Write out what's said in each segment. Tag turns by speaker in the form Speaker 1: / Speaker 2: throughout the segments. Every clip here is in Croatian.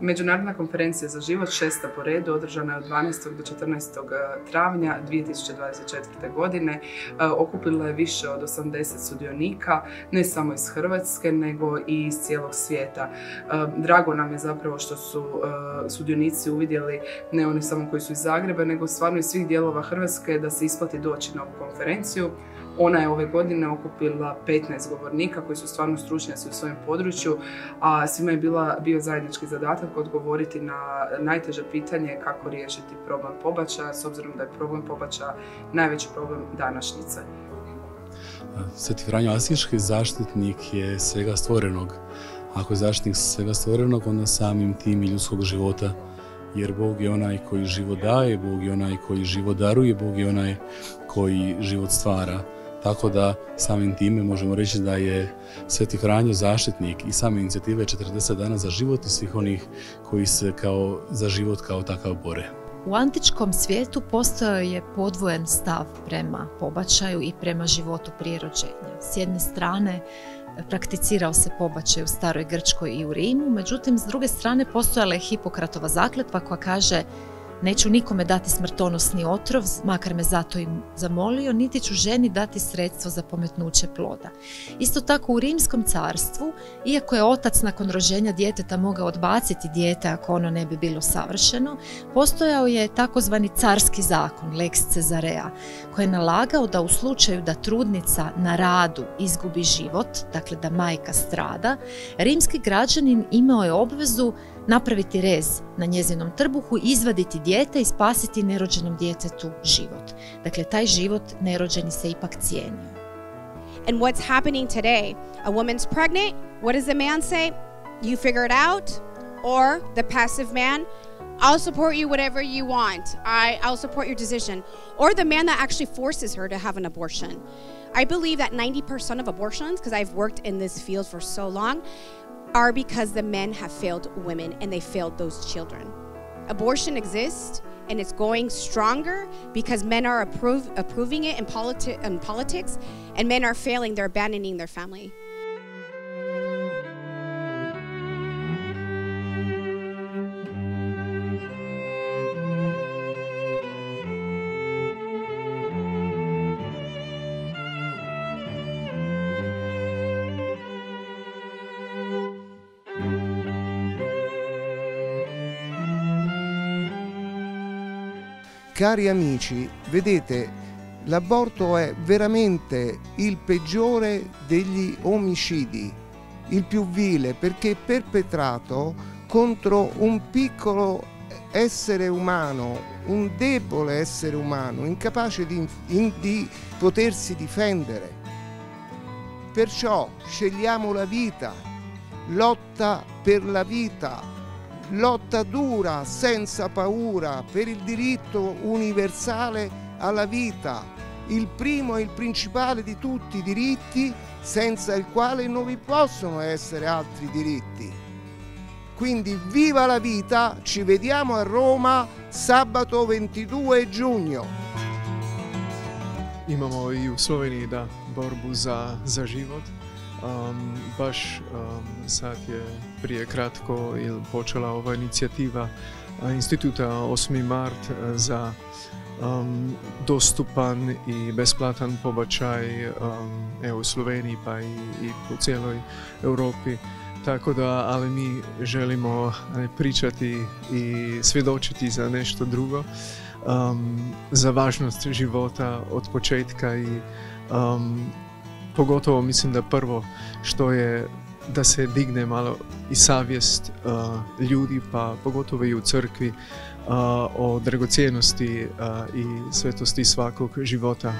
Speaker 1: Međunarodna konferencija za život, 6. po redu, održana je od 12. do 14. travnja 2024. godine. Okupila je više od 80 sudionika, ne samo iz Hrvatske, nego i iz cijelog svijeta. Drago nam je zapravo što su sudionici uvidjeli, ne oni samo koji su iz Zagreba, nego stvarno iz svih dijelova Hrvatske, da se isplati doći na ovu konferenciju. Ona je ove godine okupila 15 govornika koji su stvarno stručnjaci u svojem području, a svima je bio zajednički zadatak odgovoriti na najteže pitanje kako riješiti problem pobačaja, s obzirom da je problem pobačaja najveći problem današnjice.
Speaker 2: Sveti Franjo Asiški zaštitnik je svega stvorenog. Ako je zaštitnik svega stvorenog, onda samim tim i ljudskog života. Jer Bog je onaj koji život daje, Bog je onaj koji život daruje, Bog je onaj koji život stvara. Tako da samim time možemo reći da je Sveti Franjo zaštitnik i same inicijative 40 dana za život i svih onih koji se za život kao takav bore.
Speaker 3: U antičkom svijetu postojao je podvojen stav prema pobačaju i prema životu prije rođenja. S jedne strane prakticirao se pobačaj u staroj Grčkoj i u Rimu, međutim s druge strane postojala je Hipokratova zakletva koja kaže: neću nikome dati smrtonosni otrov, makar me zato i zamolio, niti ću ženi dati sredstvo za pometnuće ploda. Isto tako u Rimskom carstvu, iako je otac nakon rođenja djeteta mogao odbaciti dijete ako ono ne bi bilo savršeno, postojao je takozvani carski zakon, lex Caesarea, koji je nalagao da u slučaju da trudnica na radu izgubi život, dakle da majka strada, rimski građanin imao je obvezu napraviti rez na njezinom trbuhu, izvaditi dijete i spasiti nerođenom djetetu život. Dakle, taj život nerođeni se ipak cijenio.
Speaker 4: And what's happening today? A woman's pregnant, what does the man say? You figure it out? Or the passive man, I'll support you whatever you want. I'll support your decision. Or the man that actually forces her to have an abortion. I believe that 90% of abortions, because I've worked in this field for so long, are because the men have failed women and they failed those children. Abortion exists and it's going stronger because men are approving it in politics, and men are failing, they're abandoning their family.
Speaker 5: Cari amici, vedete, l'aborto è veramente il peggiore degli omicidi, il più vile, perché è perpetrato contro un piccolo essere umano, un debole essere umano, incapace di potersi difendere. Perciò scegliamo la vita, lotta per la vita. Lotta dura, senza paura, per il diritto universale alla vita, il primo e il principale di tutti i diritti, senza il quale non vi possono essere altri diritti. Quindi viva la vita, ci vediamo a Roma sabato 22 giugno.
Speaker 6: Imamo i u Sloveniji borbu za život. Baš sad je prije kratko počela ova inicijativa Instituta 8. mart za dostupan i besplatan pobačaj u Sloveniji pa i po cijeloj Europi. Tako da, ali mi želimo pričati i svjedočiti za nešto drugo, za važnost života od početka i pogotovo mislim da prvo što je da se digne malo i savjest ljudi, pa pogotovo i u crkvi, o dragocjenosti i svetosti svakog života.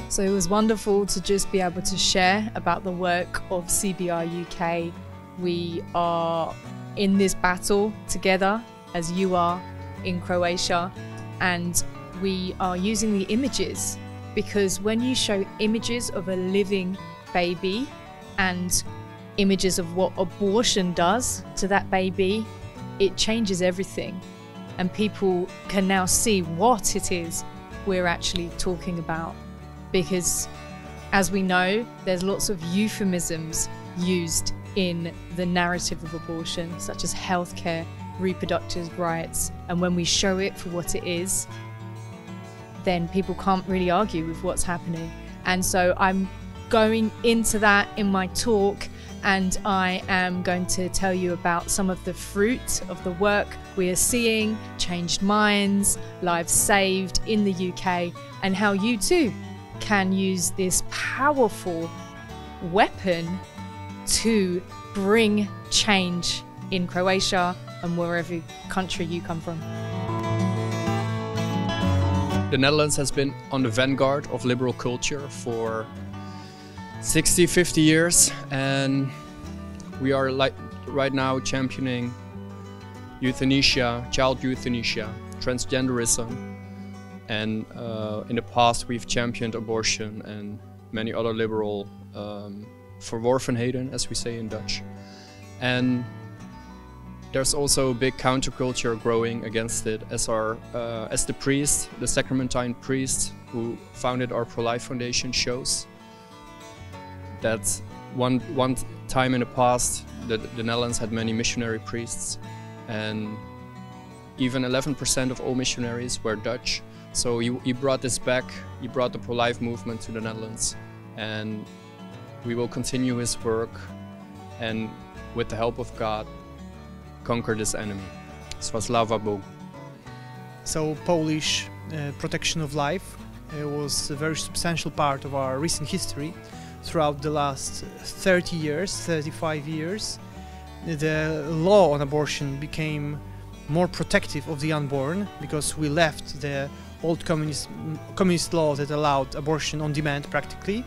Speaker 7: So it was wonderful to just be able to share about the work of CBR UK. We are in this battle together as you are in Croatia, and we are using the images, because when you show images of a living baby and images of what abortion does to that baby, it changes everything, and people can now see what it is we're actually talking about. Because as we know, there's lots of euphemisms used in the narrative of abortion, such as healthcare, reproductive rights, and when we show it for what it is, then people can't really argue with what's happening. And so I'm going into that in my talk, and I am going to tell you about some of the fruit of the work we are seeing, changed minds, lives saved in the UK, and how you too can use this powerful weapon to bring change in Croatia and wherever country you come from.
Speaker 8: The Netherlands has been on the vanguard of liberal culture for 60, 50 years, and we are right now championing euthanasia, child euthanasia, transgenderism, and in the past we've championed abortion and many other liberal verworvenheden, as we say in Dutch. And there's also a big counterculture growing against it, as the priest, the Sacramentine priest who founded our Pro-Life Foundation shows. That one time in the past, the Netherlands had many missionary priests, and even 11% of all missionaries were Dutch. So he brought this back, he brought the pro-life movement to the Netherlands, and we will continue his work and, with the help of God, conquer this enemy. Slava Bogu.
Speaker 9: So Polish protection of life was a very substantial part of our recent history. Throughout the last 30 years, 35 years, the law on abortion became more protective of the unborn, because we left the old communist law that allowed abortion on demand practically,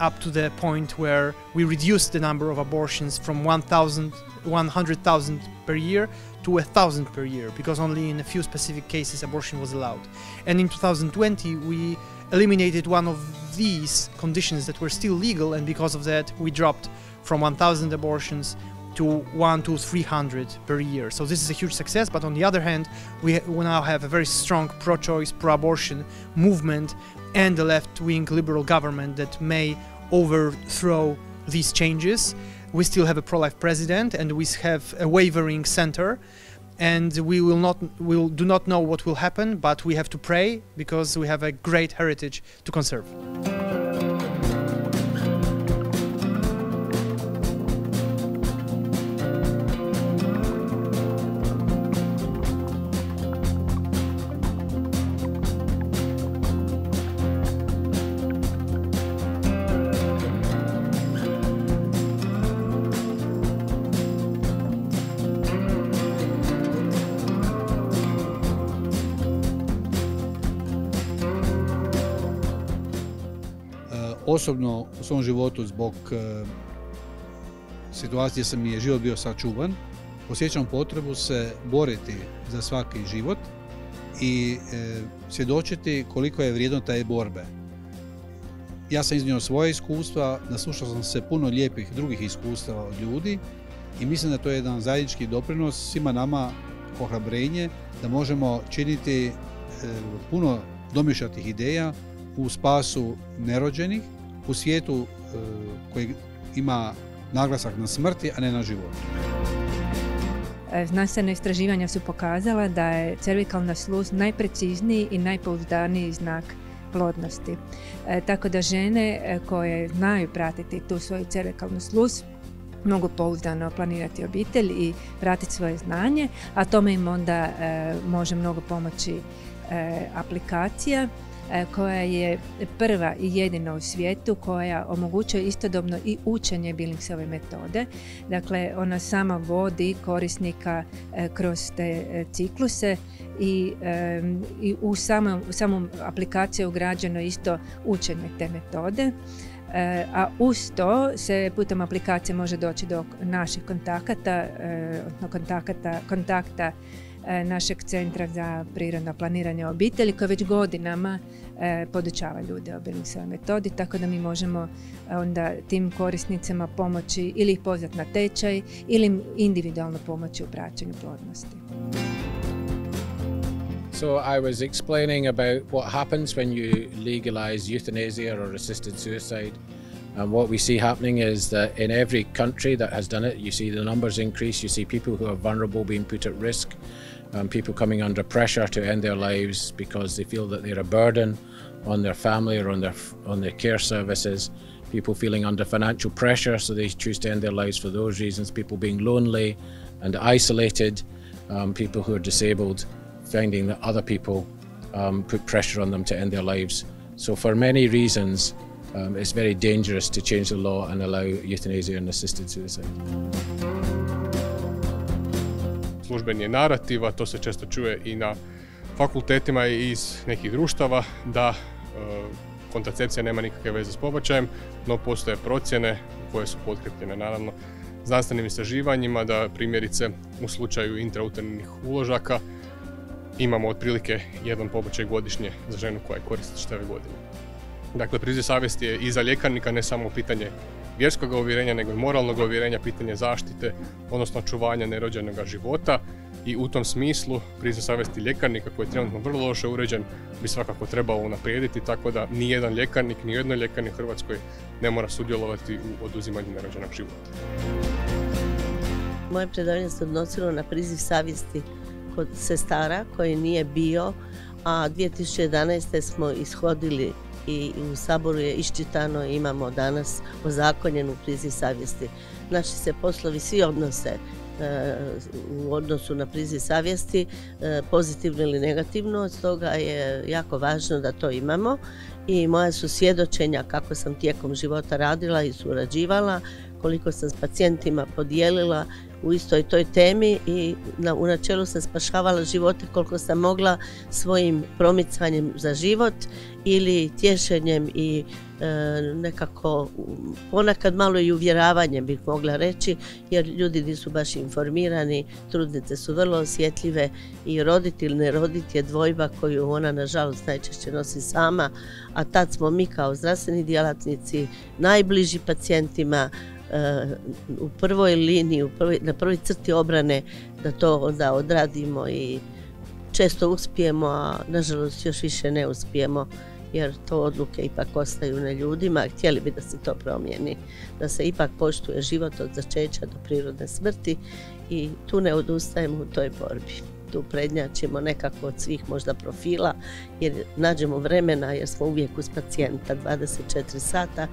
Speaker 9: up to the point where we reduced the number of abortions from 100,000 per year to 1,000 per year, because only in a few specific cases abortion was allowed. And in 2020 we eliminated one of these conditions that were still legal, and because of that we dropped from 1,000 abortions to 100 to 300 per year. So this is a huge success, but on the other hand we now have a very strong pro-choice, pro-abortion movement and a left-wing liberal government that may overthrow these changes. We still have a pro-life president, and we have a wavering center, and we do not know what will happen, but we have to pray, because we have a great heritage to conserve.
Speaker 10: Osobno u svom životu, zbog situacije sam mi je život bio sačuvan, osjećam potrebu se boriti za svaki život i svjedočiti koliko je vrijedno te borbe. Ja sam iznio svoje iskustva, naslušao sam se puno lijepih drugih iskustava od ljudi i mislim da to je jedan zajednički doprinos svima nama, ohrabrenje da možemo činiti puno domišljatih ideja u spasu nerođenih, u svijetu koji ima naglasak na smrti, a ne na životu.
Speaker 11: Znanstvena istraživanja su pokazala da je cervikalna sluz najprecizniji i najpouzdaniji znak plodnosti. Tako da žene koje znaju pratiti tu svoju cervikalnu sluz mogu pouzdano planirati obitelj i pratiti svoje znanje, a tome im onda može mnogo pomoći aplikacija koja je prva i jedina u svijetu koja omogućuje istodobno i učenje Billingsove metode. Dakle, ona sama vodi korisnika kroz te cikluse i u samom aplikaciji je ugrađeno isto učenje te metode. A uz to se putem aplikacije može doći do naših kontakata, kontakta našeg centra za prirodno planiranje obitelji koji već godinama podučava ljude o Billingsovoj metodi, tako da mi možemo onda tim korisnicima pomoći ili ih pozvati na tečaj ili im individualno pomoći u praćenju plodnosti.
Speaker 12: So I was explaining about what happens when you legalize euthanasia or assisted suicide, And what we see happening is that in every country that has done it, you see the numbers increase, you see people who are vulnerable being put at risk, people coming under pressure to end their lives because they feel that they're a burden on their family or on their care services, people feeling under financial pressure so they choose to end their lives for those reasons, people being lonely and isolated, people who are disabled finding that other people put pressure on them to end their lives. So for many reasons, it's very dangerous to change the law and allow euthanasia and assisted suicide.
Speaker 13: Služben je narativ, a to se često čuje i na fakultetima i iz nekih društava, da kontracepcija nema nikakve veze s pobačajem, no postoje procjene koje su potkrepljene naravno znanstvenim istraživanjima da primjerice u slučaju intrauternih uložaka imamo otprilike jedan pobačaj godišnje za ženu koja je koristi čitave godine. Dakle, priziv savjesti je i za ljekarnika ne samo pitanje vjerskog uvjerenja, nego i moralnog uvjerenja, pitanje zaštite, odnosno čuvanja nerođenog života, i u tom smislu priziv savjesti ljekarnika, koji je trenutno vrlo loše uređen, bi svakako trebalo unaprijediti, tako da nijedan ljekarnik, nijedno ljekarnik u Hrvatskoj ne mora sudjelovati u oduzimanju nerođenog života.
Speaker 14: Moje predavanje se odnosilo na priziv savjesti kod sestara koji nije bio, a 2011. smo ishodili i u Saboru je iščitano i imamo danas ozakonjenu priziv savjesti. Naši se poslovi svi odnose u odnosu na priziv savjesti, pozitivno ili negativno, stoga je jako važno da to imamo, i moja su svjedočenja kako sam tijekom života radila i surađivala, koliko sam s pacijentima podijelila u istoj toj temi i u načelu sam spašavala živote koliko sam mogla svojim promicanjem za život ili tješenjem i nekako ponekad malo i uvjeravanjem bih mogla reći, jer ljudi nisu baš informirani, trudnice su vrlo osjetljive i roditi ili ne roditi je dvojba koju ona nažalost najčešće nosi sama, a tad smo mi kao zdravstveni djelatnici najbliži pacijentima, u prvoj liniji, na prvoj crti obrane, da to onda odradimo i često uspijemo, a nažalost još više ne uspijemo, jer to odluke ipak ostaju na ljudima. Htjeli bi da se to promijeni, da se ipak poštuje život od začeća do prirodne smrti, i tu ne odustajemo u toj borbi. Tu prednjačimo nekako od svih možda profila, jer nađemo vremena, jer smo uvijek uz pacijenta 24 sata,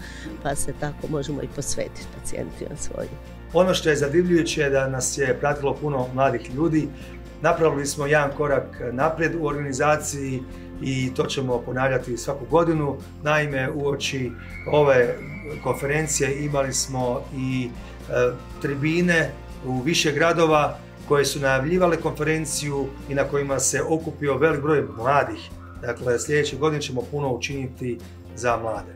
Speaker 14: pa se tako možemo i posvetiti pacijentima svojim.
Speaker 15: Ono što je zadivljujuće je da nas je pratilo puno mladih ljudi. Napravili smo jedan korak naprijed u organizaciji i to ćemo ponavljati svaku godinu. Naime, uoči ove konferencije imali smo i tribine u više gradova koje su najavljivale konferenciju i na kojima se okupio velik broj mladih. Dakle, sljedeće godine ćemo puno učiniti za mlade.